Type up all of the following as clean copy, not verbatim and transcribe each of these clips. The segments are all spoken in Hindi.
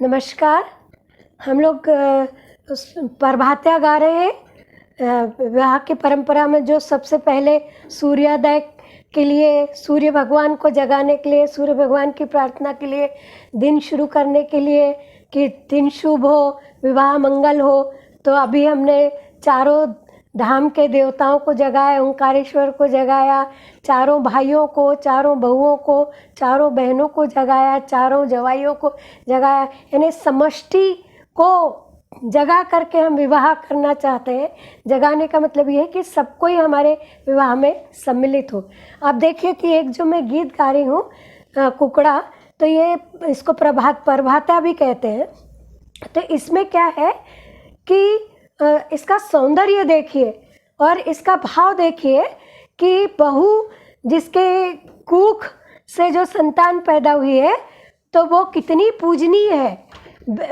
नमस्कार। हम लोग प्रभातिया गा रहे हैं। विवाह की परंपरा में जो सबसे पहले सूर्योदय के लिए, सूर्य भगवान को जगाने के लिए, सूर्य भगवान की प्रार्थना के लिए, दिन शुरू करने के लिए कि दिन शुभ हो, विवाह मंगल हो, तो अभी हमने चारों धाम के देवताओं को जगाया, ओंकारेश्वर को जगाया, चारों भाइयों को, चारों बहुओं को, चारों बहनों को जगाया, चारों जवाइयों को जगाया। यानी समष्टि को जगा करके हम विवाह करना चाहते हैं। जगाने का मतलब ये है कि सब कोई हमारे विवाह में सम्मिलित हो। आप देखिए कि एक जो मैं गीत गा रही हूँ कुकड़ा, तो ये इसको प्रभाता भी कहते हैं। तो इसमें क्या है कि इसका सौंदर्य देखिए और इसका भाव देखिए कि बहू जिसके कुख से जो संतान पैदा हुई है तो वो कितनी पूजनीय है।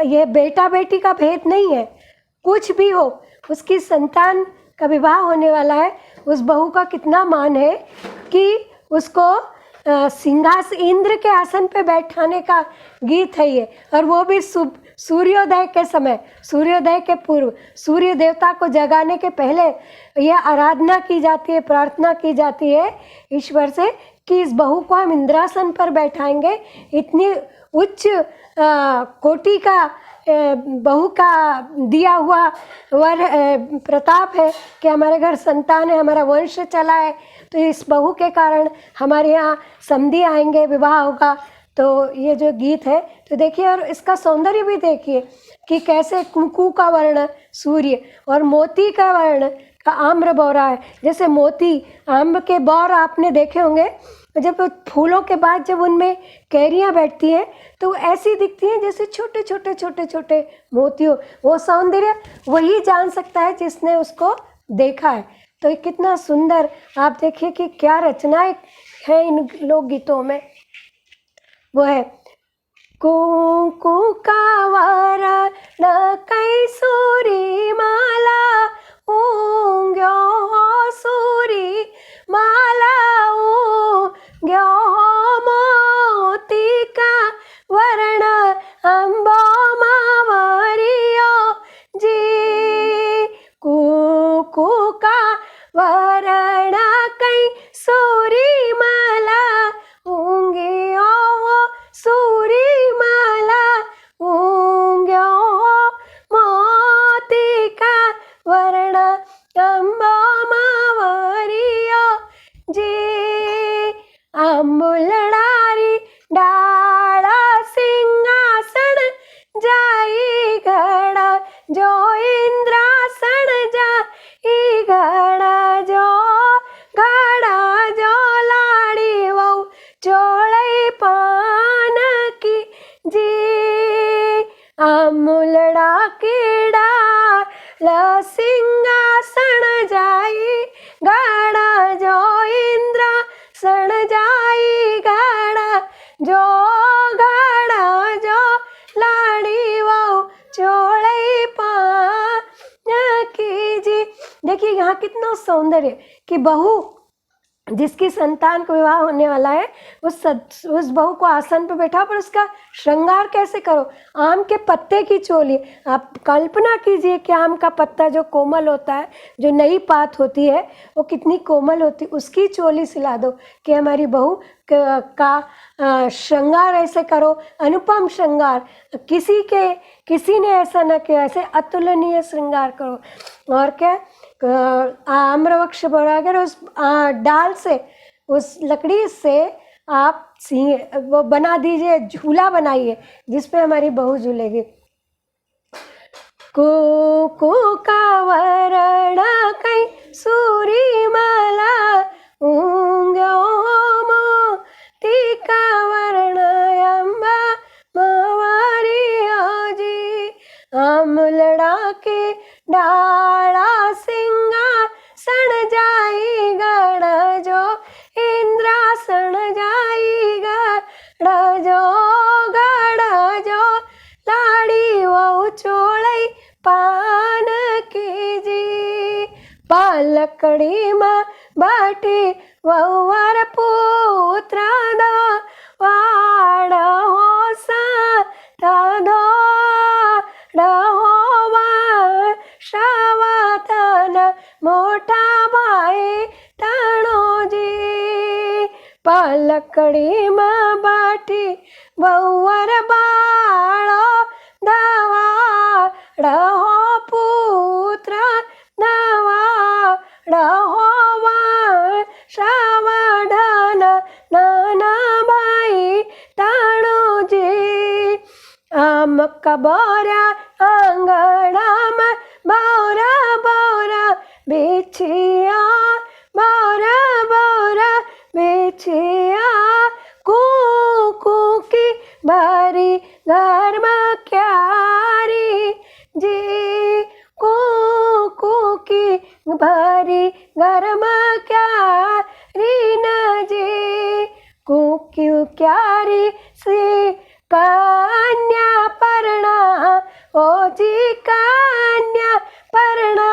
ये बेटा बेटी का भेद नहीं है, कुछ भी हो, उसकी संतान का विवाह होने वाला है, उस बहू का कितना मान है कि उसको सिंहासन, इंद्र के आसन पे बैठाने का गीत है ये। और वो भी सूर्योदय के समय, सूर्योदय के पूर्व, सूर्य देवता को जगाने के पहले यह आराधना की जाती है, प्रार्थना की जाती है ईश्वर से कि इस बहू को हम इंद्रासन पर बैठाएंगे। इतनी उच्च कोटि का बहू का दिया हुआ वर प्रताप है कि हमारे घर संतान है, हमारा वंश चला है, तो इस बहू के कारण हमारे यहाँ समधी आएंगे, विवाह होगा। तो ये जो गीत है तो देखिए, और इसका सौंदर्य भी देखिए कि कैसे कुंकू का वर्ण सूर्य और मोती का वर्ण का आम्र बौरा है। जैसे मोती, आम्र के बौर आपने देखे होंगे, जब फूलों के बाद जब उनमें कैरियाँ बैठती हैं तो ऐसी दिखती हैं जैसे छोटे छोटे छोटे छोटे मोती हो। वो सौंदर्य वही जान सकता है जिसने उसको देखा है। तो ये कितना सुंदर, आप देखिए कि क्या रचनाएं हैं इन लोकगीतों में। वो है कुंकू का वरण कई सूरी माला ऊंग्यो सूरी माला ऊंग्यो मोती का वरण अंबो मावरियो जी। कुंकू का वरण कई सूरी माला ऊंग्यो सूरी माला ऊंग्यो मोती का वर्ण अंबो मावरियो जी। आंबुलडारी डाला सिंहासन जाई गड़ा जो इंद्रासन जाई गड़ा जो गड़ा जो लाड़ी वो चोड़ई पान की जी। आमुलड़ा कीड़ा ल सिंहासन जाई गाड़ा जो इंद्रासन जाई गाड़ा जो गाड़ा जो लाड़ी वो चोड़ई पान की जी। देखिए यहाँ कितना सौंदर्य कि बहू जिसकी संतान को विवाह होने वाला है उस बहू को आसन पर बैठा, पर उसका श्रृंगार कैसे करो। आम के पत्ते की चोली, आप कल्पना कीजिए कि आम का पत्ता जो कोमल होता है, जो नई पात होती है वो कितनी कोमल होती, उसकी चोली सिला दो कि हमारी बहू का श्रृंगार ऐसे करो, अनुपम श्रृंगार। किसी ने ऐसा न किया, ऐसे अतुलनीय श्रृंगार करो। और क्या, आम्रवृक्ष बनाकर उस डाल से, उस लकड़ी से आप वो बना दीजिए, झूला बनाइए जिसपे हमारी बहू झूलेगी। कुकू का वरण कई सूरी माला ऊंग्यो मोती का वर्ण अम्बा मावरियो जी। आमलड़ा के डाला सिंहासन जाई गड़ा जो इंद्रासन जाई गड़ा जो गड़ा जो लाड़ी वो चोड़ई पान की जी। पालकड़ी में बाटी ववर पुत्र दो वाड़ हो सा तनो होवा श्रावतन मोटा भाई तणोजी पलकड़ी में बाटी बउवर बाळो दवा रहो पुत्र नवा रहो श्रावण नाना भाई तणोजी आम कबोरा आंगणा में बोरा बोरा बिछिया बोरा बोरा बिछिया कू की भरी घर में क्यारी जी कू की भरी घर में क्यारी न जी क्यों क्यारी से कन्या परना ओ जी कन्या परना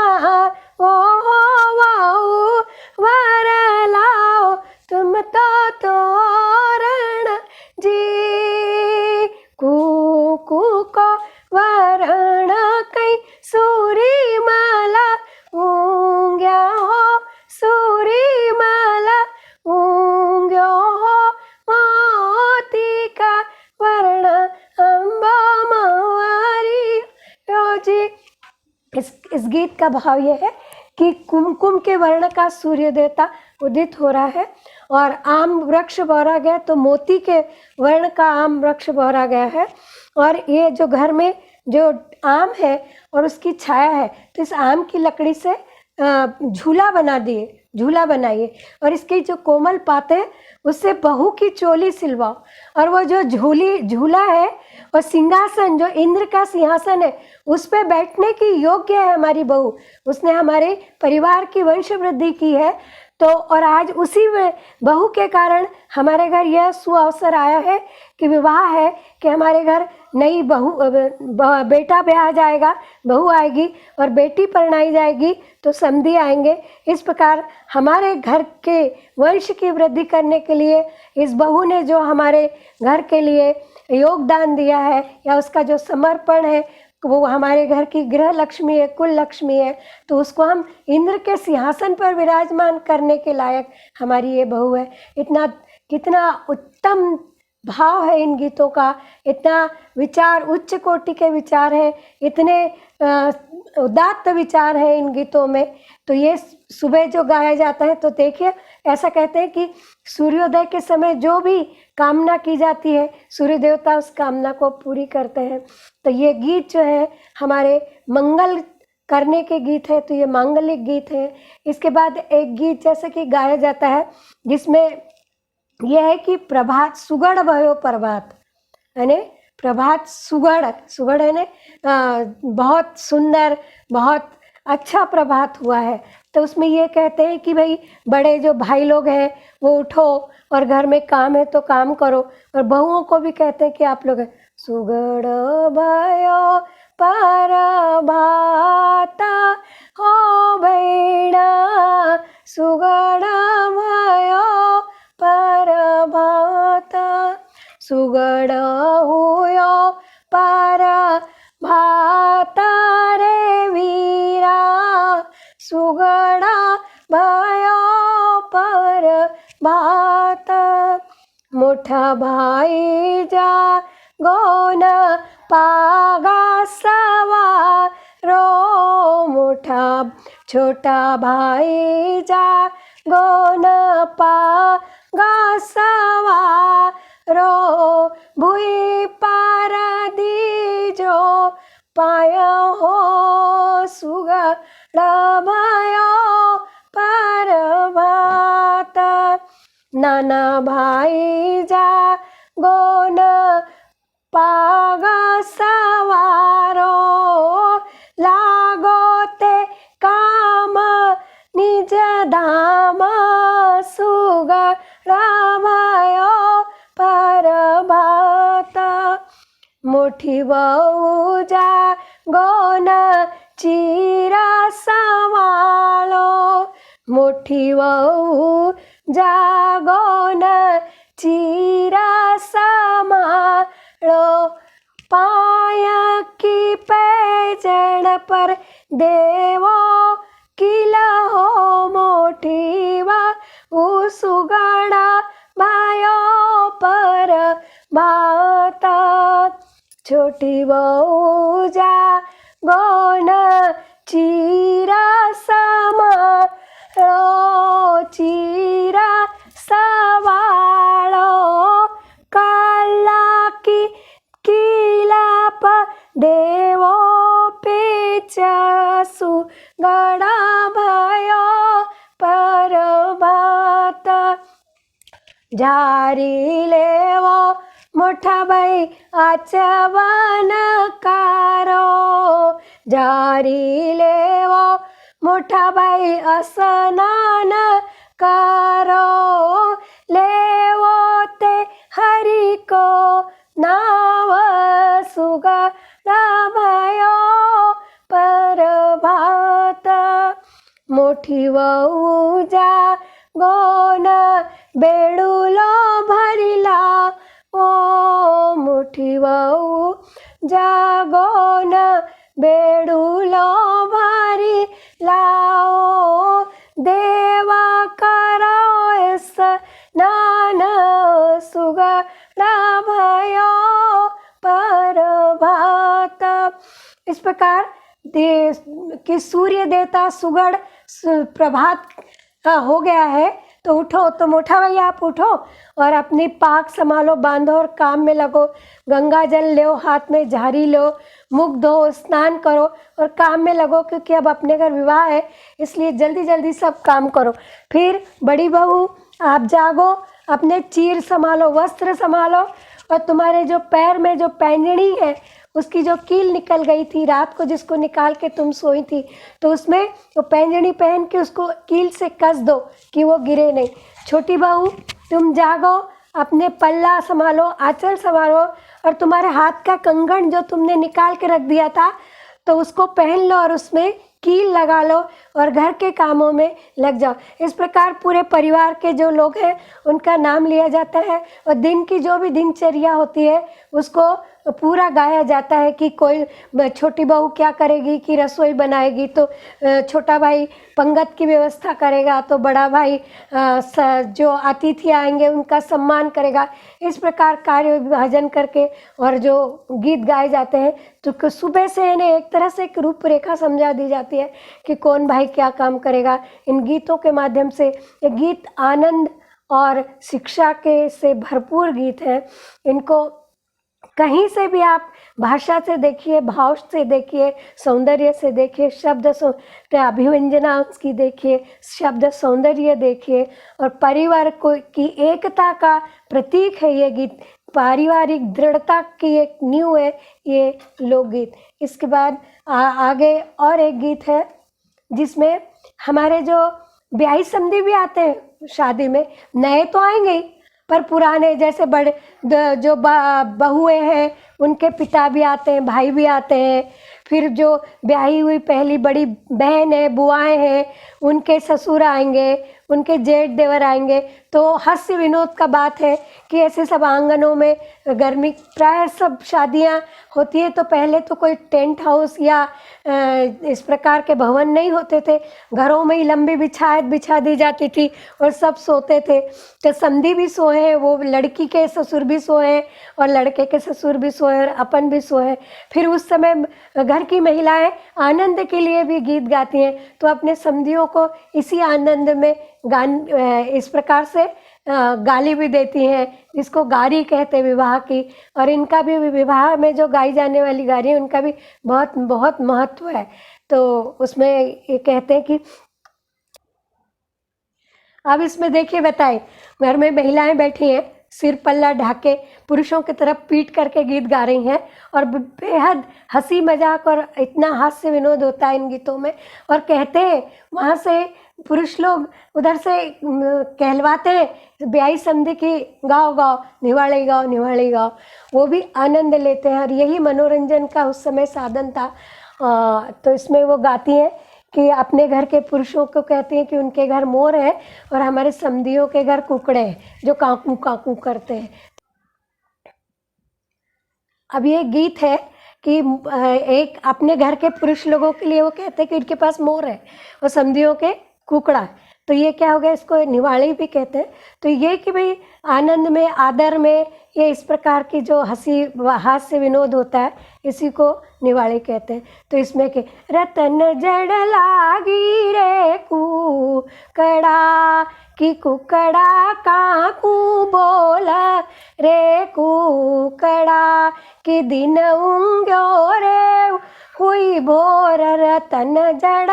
ओ वाओ वर लाओ तुम तो तोरण जी कू को वरण कई सूरी माला ऊंग्या हो सूरी माला ऊंग्यो हो मोती का वर्ण अम्बा मवारी जी। इस गीत का भाव ये है कि कुमकुम के वर्ण का सूर्य देवता उदित हो रहा है और आम वृक्ष बौरा गया तो मोती के वर्ण का आम वृक्ष बौरा गया है और ये जो घर में जो आम है और उसकी छाया है तो इस आम की लकड़ी से झूला बना दिए झूला बनाइए और इसकी जो कोमल पाते उससे बहू की चोली सिलवाओ और वो जो झूला है और सिंहासन जो इंद्र का सिंहासन है उस पे बैठने की योग्य है हमारी बहू उसने हमारे परिवार की वंश वृद्धि की है तो और आज उसी बहू के कारण हमारे घर यह सुअवसर आया है कि विवाह है कि हमारे घर नई बहू बेटा ब्याह जाएगा बहू आएगी और बेटी परणाई जाएगी तो समधी आएंगे। इस प्रकार हमारे घर के वंश की वृद्धि करने के लिए इस बहू ने जो हमारे घर के लिए योगदान दिया है या उसका जो समर्पण है वो हमारे घर की गृह लक्ष्मी है कुल लक्ष्मी है तो उसको हम इंद्र के सिंहासन पर विराजमान करने के लायक हमारी ये बहू है। इतना कितना उत्तम भाव है इन गीतों का इतना विचार उच्च कोटि के विचार है इतने उदात्त विचार है इन गीतों में। तो ये सुबह जो गाया जाता है तो देखिए ऐसा कहते हैं कि सूर्योदय के समय जो भी कामना की जाती है सूर्य देवता उस कामना को पूरी करते हैं। तो ये गीत जो है हमारे मंगल करने के गीत है तो ये मांगलिक गीत है। इसके बाद एक गीत जैसे कि गाया जाता है जिसमें यह है कि प्रभात सुगढ़ भयो प्रभात यानी प्रभात सुगढ़ है ना बहुत सुंदर बहुत अच्छा प्रभात हुआ है। तो उसमें ये कहते हैं कि भाई बड़े जो भाई लोग हैं वो उठो और घर में काम है तो काम करो और बहुओं को भी कहते हैं कि आप लोग सुगढ़ भयो प्रभाता हो बैणा सुगढ़ भयो प्रभाता सुगढ़ हुयो प्रभाता रे वीरा सुगढ़ भयो प्रभाता मोठा भाई जा गोन पागा सवारो मोठा छोटा भाई जा गोन पागा सवारो भुई पार दीजो पाया हो सुगढ़ भयो प्रभात नाना भाई जा गोन पागा सवारो लागो ते काम निज धाम सुगढ़ भयो प्रभात मोठी बहू जा गोन चीरा सवालो मोठी बहू जा गोन चीरा समालो पाय की पैजण पर देवो किला हो मोठी वा सुगड़ा भायो पर भाता छोटी बहू जा गोन चीरा समारो चीरा सवालो काला की किला पर देवो पेचसु गड़ा भयो पर भात जारी लेवो मोठा भाई आचवन कारो जारी लेवो मोठा भाई स्नान करो लेवो ते हरि को नाव सुगड़ा भयो पर भात मोठी वहू जा गोन बेडूलो भरिला ओ मोठी वहू जा गोन बेडूलो भरी लाओ देवा करो स्नान सुगड़ा भयो पर भात। इस प्रकार कि सूर्य देवता सुगड़ प्रभात हो गया है तो उठो, तो मोटा भाई आप उठो और अपनी पाक संभालो, बांधो और काम में लगो। गंगा जल लो, हाथ में झारी लो, मुख धो, स्नान करो और काम में लगो, क्योंकि अब अपने घर विवाह है, इसलिए जल्दी जल्दी सब काम करो। फिर बड़ी बहू आप जागो, अपने चीर संभालो, वस्त्र संभालो और तुम्हारे जो पैर में जो पैंजनी है उसकी जो कील निकल गई थी रात को, जिसको निकाल के तुम सोई थी, तो उसमें वो पैंजनी पहन के उसको कील से कस दो कि वो गिरे नहीं। छोटी बहू तुम जागो, अपने पल्ला संभालो, आंचल संभालो और तुम्हारे हाथ का कंगन जो तुमने निकाल के रख दिया था तो उसको पहन लो और उसमें कील लगा लो और घर के कामों में लग जाओ। इस प्रकार पूरे परिवार के जो लोग हैं उनका नाम लिया जाता है और दिन की जो भी दिनचर्या होती है उसको पूरा गाया जाता है कि कोई छोटी बहू क्या करेगी कि रसोई बनाएगी तो छोटा भाई पंगत की व्यवस्था करेगा, तो बड़ा भाई जो अतिथि आएंगे उनका सम्मान करेगा। इस प्रकार कार्य विभाजन करके और जो गीत गाए जाते हैं तो सुबह से इन्हें एक तरह से एक रूपरेखा समझा दी जाती है कि कौन भाई क्या काम करेगा। इन गीतों के माध्यम से ये गीत आनंद और शिक्षा के से भरपूर गीत हैं। इनको कहीं से भी आप भाषा से देखिए, भाव से देखिए, सौंदर्य से देखिए, शब्द अभिव्यंजना उसकी देखिए, शब्द सौंदर्य देखिए और परिवार को की एकता का प्रतीक है ये गीत, पारिवारिक दृढ़ता की एक नींव है ये लोकगीत। इसके बाद आगे और एक गीत है जिसमें हमारे जो ब्याही समधी भी आते हैं शादी में, नए तो आएंगे ही पर पुराने जैसे बड़े जो बहुएं हैं उनके पिता भी आते हैं, भाई भी आते हैं, फिर जो ब्याही हुई पहली बड़ी बहन है, बुआएं हैं, उनके ससुर आएंगे, उनके जेठ देवर आएंगे। तो हास्य विनोद का बात है कि ऐसे सब आंगनों में गर्मी प्राय सब शादियां होती है तो पहले तो कोई टेंट हाउस या इस प्रकार के भवन नहीं होते थे, घरों में ही लंबी बिछायत बिछा दी जाती थी और सब सोते थे। तो समधी भी सोए, वो लड़की के ससुर भी सोए और लड़के के ससुर भी सोए और अपन भी सोए। फिर उस समय घर की महिलाएं आनंद के लिए भी गीत गाती हैं, तो अपने समधियों को इसी आनंद में इस प्रकार से गाली भी देती हैं, जिसको गारी कहते हैं विवाह की। और इनका भी विवाह में जो गाई जाने वाली गारी है उनका भी बहुत बहुत महत्व है। तो उसमें ये कहते हैं कि अब इसमें देखिए बताएं, घर में महिलाएं बैठी हैं, सिर पल्ला ढाके पुरुषों की तरफ पीट करके गीत गा रही हैं और बेहद हंसी मजाक और इतना हास्य विनोद होता है इन गीतों में। और कहते हैं वहाँ से पुरुष लोग उधर से कहलवाते हैं ब्याही समधी की गाओ गाओ निवाड़ी गाओ निवाड़ी गाओ, वो भी आनंद लेते हैं और यही मनोरंजन का उस समय साधन था। तो इसमें वो गाती हैं कि अपने घर के पुरुषों को कहती हैं कि उनके घर मोर है और हमारे समधियों के घर कुकड़े हैं जो काकू काकू करते हैं। अब ये गीत है कि एक अपने घर के पुरुष लोगों के लिए वो कहते हैं कि उनके पास मोर है और समधियों के कुकड़ा है, तो ये क्या हो गया, इसको निवाड़ी भी कहते हैं। तो ये कि भाई आनंद में, आदर में, ये इस प्रकार की जो हंसी हास्य विनोद होता है, इसी को निवाड़ी कहते हैं। तो इसमें के रतन जड़ लागी रे कुकड़ा कि कुकड़ा काकू बोल रे कुकड़ा कि दिन ऊँग्यो रे हुई भोर रतन जड़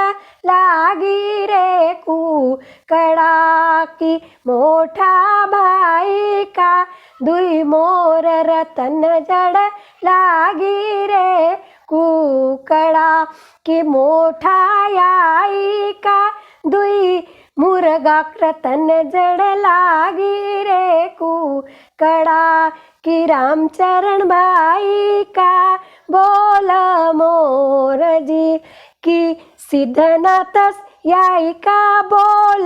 लागी रे कुकड़ा की मोठा भाई का दुई मोर रतन जड़ लागी रे कुकड़ा की मोठा आई का दुई मुर्गा रतन जड़ लागी रे कुकड़ा की रामचरण भाई का बोल मोर जी की सिद्धनाथ याई का बोल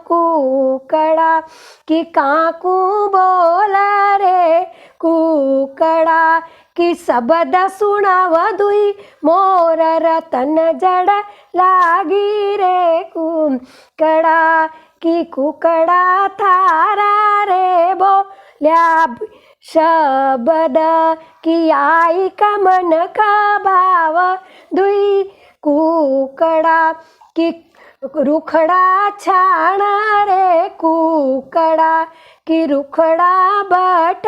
कुकड़ा की काकू बोल रे कुकड़ा की शब्द सुनाव दुई मोर रतन जड़ लागी रे कुकड़ा की कुकड़ा थारा रे बोल्या शब्द की आई का मन का भाव दुई कुकड़ा की रुखड़ा छाना रे कुकड़ा की रुखड़ा बट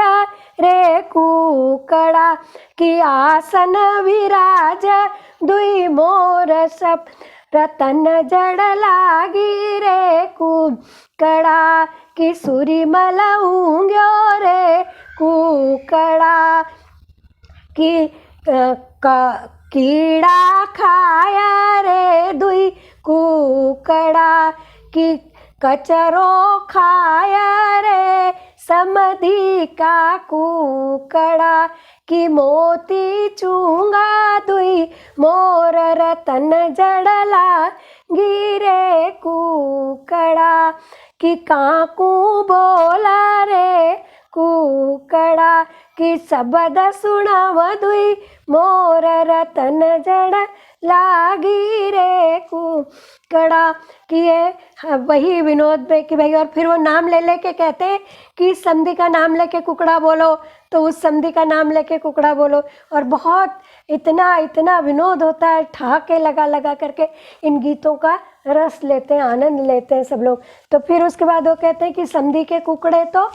रे कुकड़ा की आसन विराज दुई मोर सब रतन जड़ लागी रे कुकड़ा की सुरीमल ऊँग्यो रे कुकड़ा की कीड़ा खाया रे दुई कुकड़ा की कचरो खाया रे समधी का कुकड़ा की मोती चूंगा दुई मोर रतन जड़ला गिरे कुकड़ा की काकू बोला रे कुकड़ा की शब्द सुनाव दुई मोर रतन जड़ लागी रे कुकड़ा कि ये वही विनोद में कि भाई, और फिर वो नाम ले लेके कहते हैं कि समधी का नाम लेके कुकड़ा बोलो, तो उस समधी का नाम लेके कुकड़ा बोलो। और बहुत इतना विनोद होता है, ठहाके लगा लगा करके इन गीतों का रस लेते हैं, आनंद लेते हैं सब लोग। तो फिर उसके बाद वो कहते हैं कि समधी के कुकड़े तो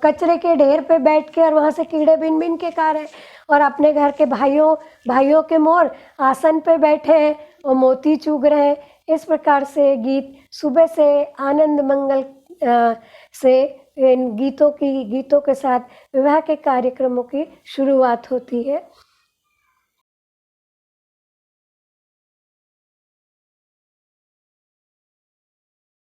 कचरे के ढेर पे बैठ के और वहाँ से कीड़े बिन बिन के खा रहे हैं, और अपने घर के भाइयों के मोर आसन पे बैठे हैं और मोती चुग रहे हैं। इस प्रकार से गीत सुबह से आनंद मंगल से इन गीतों के साथ विवाह के कार्यक्रमों की शुरुआत होती है।